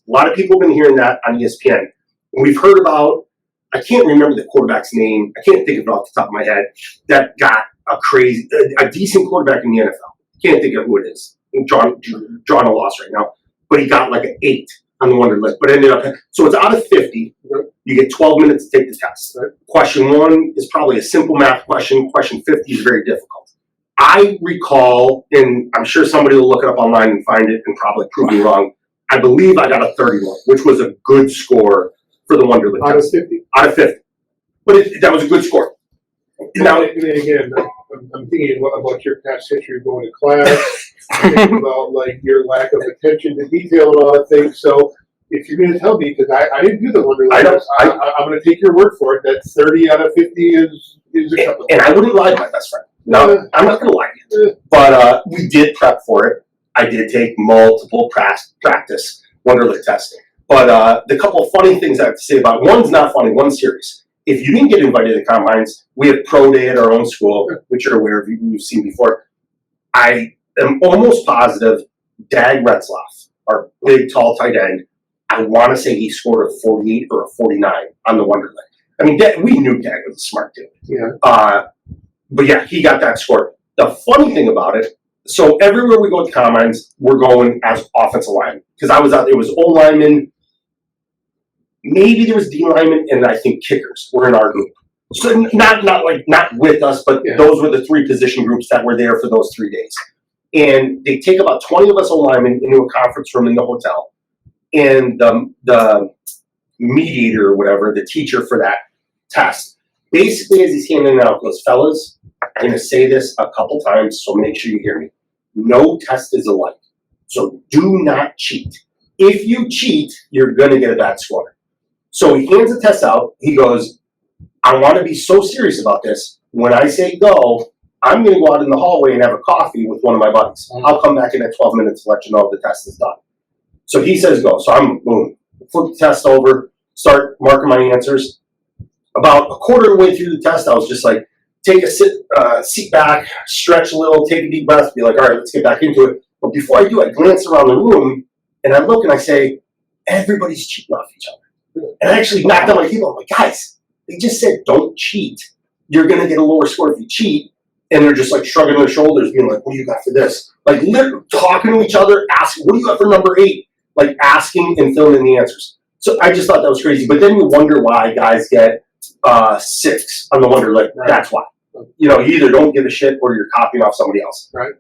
A lot of people have been hearing that on ESPN. We've heard about, I can't remember the quarterback's name. I can't think of it off the top of my head. That got a decent quarterback in the NFL. Can't think of who it is. I'm drawing a loss right now. But he got like an 8 on the Wonderlic. But ended up, so it's out of 50. You get 12 minutes to take the test. Right. Question 1 is probably a simple math question. Question 50 is very difficult. I recall, and I'm sure somebody will look it up online and find it and probably prove me wrong. I believe I got a 31, which was a good score for the Wonderlic out of 50. Out of 50. But that was a good score. Now, and again, I'm thinking about your past history of going to class, thinking about like your lack of attention to detail and all that things. So if you're going to tell me, because I didn't do the Wonderlic Test, I'm going to take your word for it. That 30 out of 50 is a couple. And I wouldn't lie to my best friend. No, I'm not going to lie to you. But we did prep for it. I did take multiple practice Wonderlic testing. But the couple of funny things I have to say about it, one's not funny, one's serious. If you didn't get invited to the Combines, we have Pro Day at our own school, which you're aware of, you've seen before. I am almost positive Dag Retzloff, our big, tall tight end, I want to say he scored a 48 or a 49 on the Wonderlic. I mean, we knew Dag was a smart dude. Yeah. But yeah, he got that score. The funny thing about it, so everywhere we go to Combines, we're going as offensive linemen. Because I was out there, it was O linemen, maybe there was D linemen, and I think kickers were in our group. So not with us, but those were the 3 position groups that were there for those 3 days. And they take about 20 of us O linemen into a conference room in the hotel. And the mediator or whatever, the teacher for that test, basically as he's handing it out, goes, fellas, I'm going to say this a couple times, so make sure you hear me. No test is alike. So do not cheat. If you cheat, you're going to get a bad score. So he hands the test out. He goes, I want to be so serious about this. When I say go, I'm going to go out in the hallway and have a coffee with one of my buddies. I'll come back in at 12 minutes to let you know if the test is done. So he says go. So I'm, boom, flip the test over, start marking my answers. About a quarter of the way through the test, I was just like, take a seat back, stretch a little, take a deep breath, be like, all right, let's get back into it. But before I do, I glance around the room, and I look and I say, everybody's cheating off each other. And I actually knocked on my table. I'm like, guys, they just said don't cheat. You're going to get a lower score if you cheat. And they're just like shrugging their shoulders, being like, what do you got for this? Like literally talking to each other, asking, what do you got for number 8? Like asking and filling in the answers. So I just thought that was crazy. But then you wonder why guys get 6 on the Wonderlic. Right. That's why. You know, you either don't give a shit or you're copying off somebody else. Right.